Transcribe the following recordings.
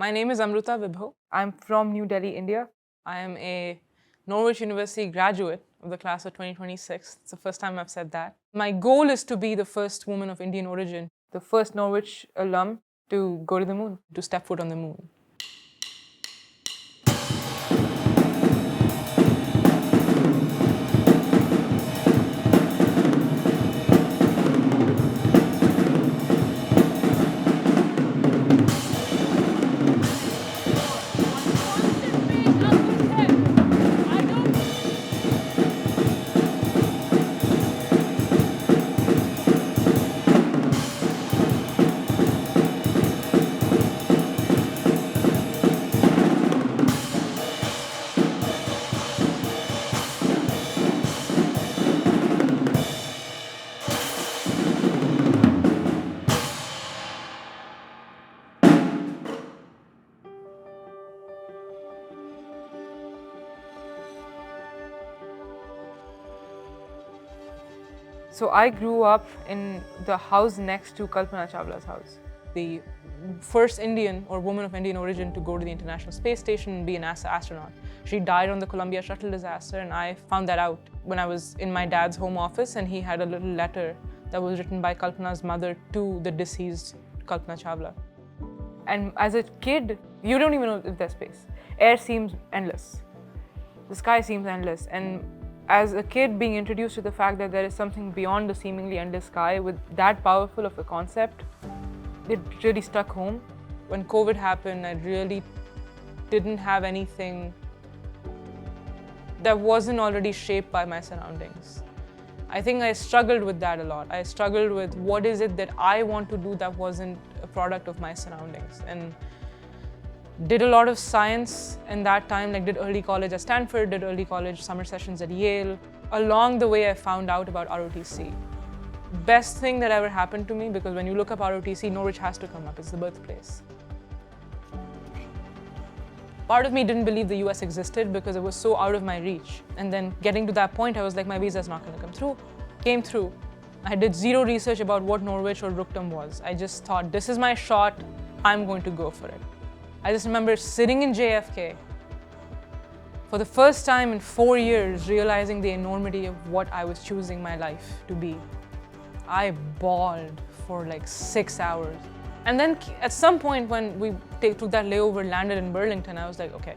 My name is Amrutaa Vibho. I'm from New Delhi, India. I am a Norwich University graduate of the class of 2026. It's the first time I've said that. My goal is to be the first woman of Indian origin, the first Norwich alum to go to the moon, to step foot on the moon. So I grew up in the house next to Kalpana Chawla's house. The first Indian or woman of Indian origin to go to the International Space Station and be an NASA astronaut. She died on the Columbia shuttle disaster, and I found that out when I was in my dad's home office, and he had a little letter that was written by Kalpana's mother to the deceased Kalpana Chawla. And as a kid, you don't even know if there's space. Air seems endless. The sky seems endless. And as a kid, being introduced to the fact that there is something beyond the seemingly endless sky with that powerful of a concept, it really struck home. When COVID happened, I really didn't have anything that wasn't already shaped by my surroundings. I think I struggled with that a lot. I struggled with what is it that I want to do that wasn't a product of my surroundings. And did a lot of science in that time, like did early college at Stanford, did early college summer sessions at Yale. Along the way, I found out about ROTC. Best thing that ever happened to me, because when you look up ROTC, Norwich has to come up, it's the birthplace. Part of me didn't believe the US existed because it was so out of my reach. And then getting to that point, I was like, my visa's not gonna come through. Came through. I did zero research about what Norwich or Rookdom was. I just thought, this is my shot, I'm going to go for it. I just remember sitting in JFK for the first time in 4 years, realizing the enormity of what I was choosing my life to be. I bawled for like 6 hours. And then at some point when we took that layover, landed in Burlington, I was like, okay,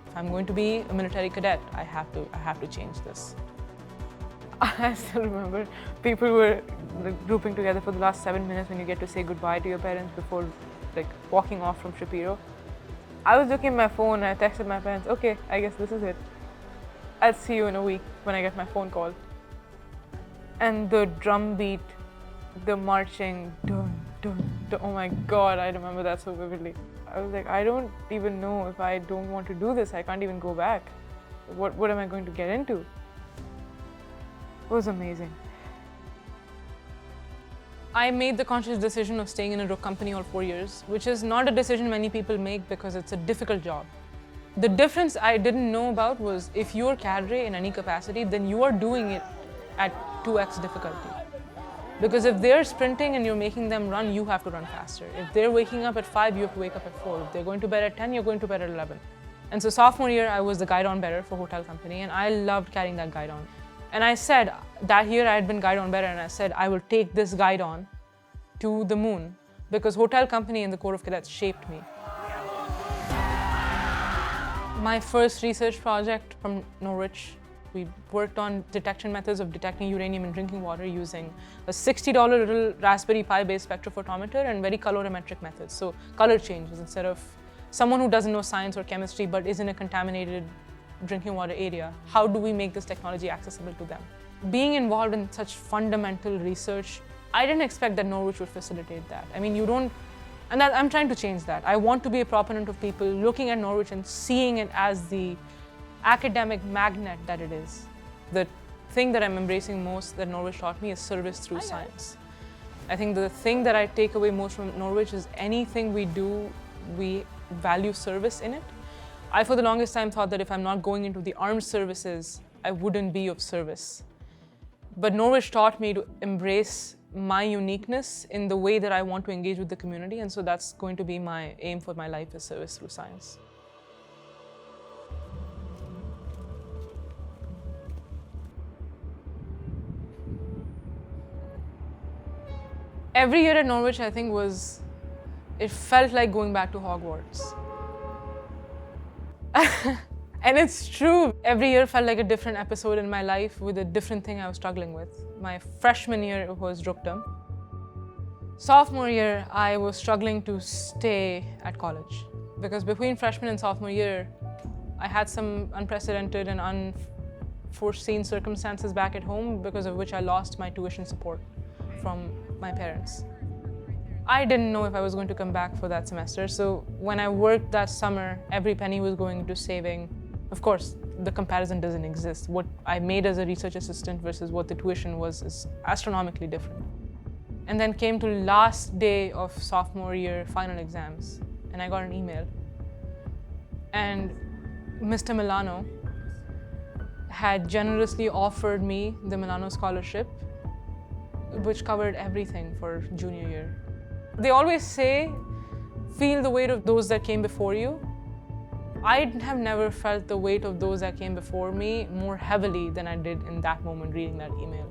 if I'm going to be a military cadet, I have to change this. I still remember people were grouping together for the last 7 minutes when you get to say goodbye to your parents before like walking off from Shapiro. I was looking at my phone and I texted my parents, okay, I guess this is it. I'll see you in a week when I get my phone call. And the drum beat, the marching, dun, dun, dun, oh my God, I remember that so vividly. I was like, I don't even know if I don't want to do this, I can't even go back. What am I going to get into? It was amazing. I made the conscious decision of staying in a Rook company all 4 years, which is not a decision many people make because it's a difficult job. The difference I didn't know about was if you're Cadre in any capacity, then you are doing it at 2x difficulty. Because if they're sprinting and you're making them run, you have to run faster. If they're waking up at 5, you have to wake up at 4. If they're going to bed at 10, you're going to bed at 11. And so sophomore year, I was the Guidon bearer for hotel company, and I loved carrying that Guidon. And I said, that year I had been Guidon bearer, and I said, I will take this Guidon to the moon, because hotel company and the Corps of Cadets shaped me. My first research project from Norwich, we worked on detection methods of detecting uranium in drinking water using a $60 little Raspberry Pi based spectrophotometer and very colorimetric methods. So color changes instead of someone who doesn't know science or chemistry but is in a contaminated drinking water area. How do we make this technology accessible to them? Being involved in such fundamental research, I didn't expect that Norwich would facilitate that. I mean, I'm trying to change that. I want to be a proponent of people looking at Norwich and seeing it as the academic magnet that it is. The thing that I'm embracing most that Norwich taught me is service through science. I think the thing that I take away most from Norwich is anything we do, we value service in it. I, for the longest time, thought that if I'm not going into the armed services, I wouldn't be of service. But Norwich taught me to embrace my uniqueness in the way that I want to engage with the community, and so that's going to be my aim for my life, is service through science. Every year at Norwich, I think, it felt like going back to Hogwarts. And it's true. Every year felt like a different episode in my life with a different thing I was struggling with. My freshman year was Rookdom. Sophomore year, I was struggling to stay at college because between freshman and sophomore year, I had some unprecedented and unforeseen circumstances back at home, because of which I lost my tuition support from my parents. I didn't know if I was going to come back for that semester, so when I worked that summer, every penny was going into saving. Of course, the comparison doesn't exist. What I made as a research assistant versus what the tuition was is astronomically different. And then came to last day of sophomore year final exams, and I got an email. And Mr. Milano had generously offered me the Milano scholarship, which covered everything for junior year. They always say, feel the weight of those that came before you. I have never felt the weight of those that came before me more heavily than I did in that moment reading that email.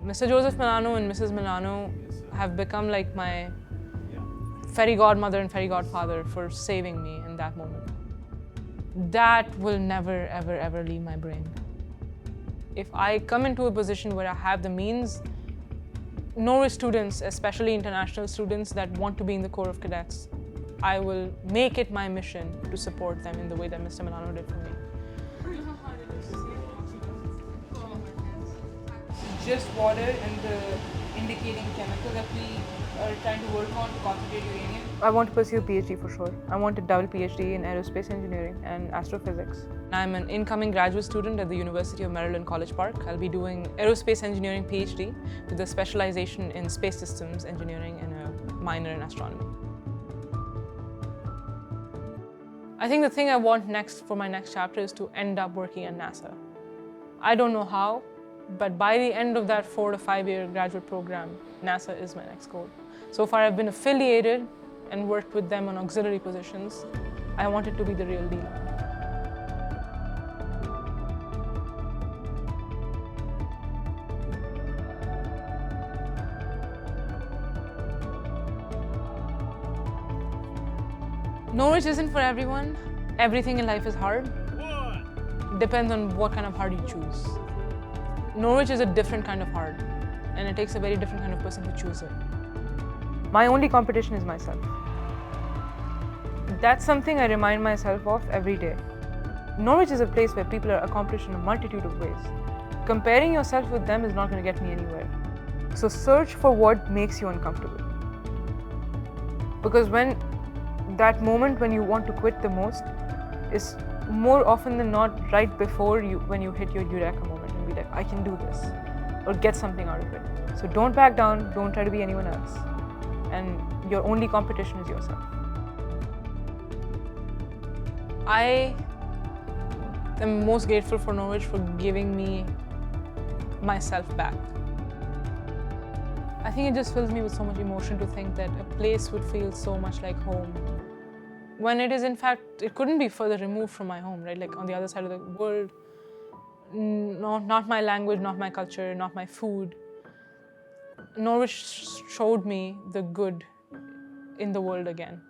Mr. Joseph Milano and Mrs. Milano have become like my fairy godmother and fairy godfather for saving me in that moment. That will never, ever, ever leave my brain. If I come into a position where I have the means, Norwich students, especially international students that want to be in the Corps of Cadets, I will make it my mission to support them in the way that Mr. Milano did for me. Just water and the indicating chemical that we are trying to work on to concentrate uranium. I want to pursue a PhD for sure. I want a double PhD in aerospace engineering and astrophysics. I'm an incoming graduate student at the University of Maryland, College Park. I'll be doing aerospace engineering PhD with a specialization in space systems engineering and a minor in astronomy. I think the thing I want next for my next chapter is to end up working at NASA. I don't know how, but by the end of that 4 to 5 year graduate program, NASA is my next goal. So far I've been affiliated and worked with them on auxiliary positions. I want it to be the real deal. Norwich isn't for everyone. Everything in life is hard. Depends on what kind of hard you choose. Norwich is a different kind of hard, and it takes a very different kind of person to choose it. My only competition is myself. That's something I remind myself of every day. Norwich is a place where people are accomplished in a multitude of ways. Comparing yourself with them is not going to get me anywhere. So search for what makes you uncomfortable. Because that moment when you want to quit the most is more often than not right before when you hit your eureka moment and be like, I can do this, or get something out of it. So don't back down, don't try to be anyone else. And your only competition is yourself. I am most grateful for Norwich for giving me myself back. I think it just fills me with so much emotion to think that a place would feel so much like home, when it is, in fact, it couldn't be further removed from my home, right? Like on the other side of the world. No, not my language, not my culture, not my food. Norwich showed me the good in the world again.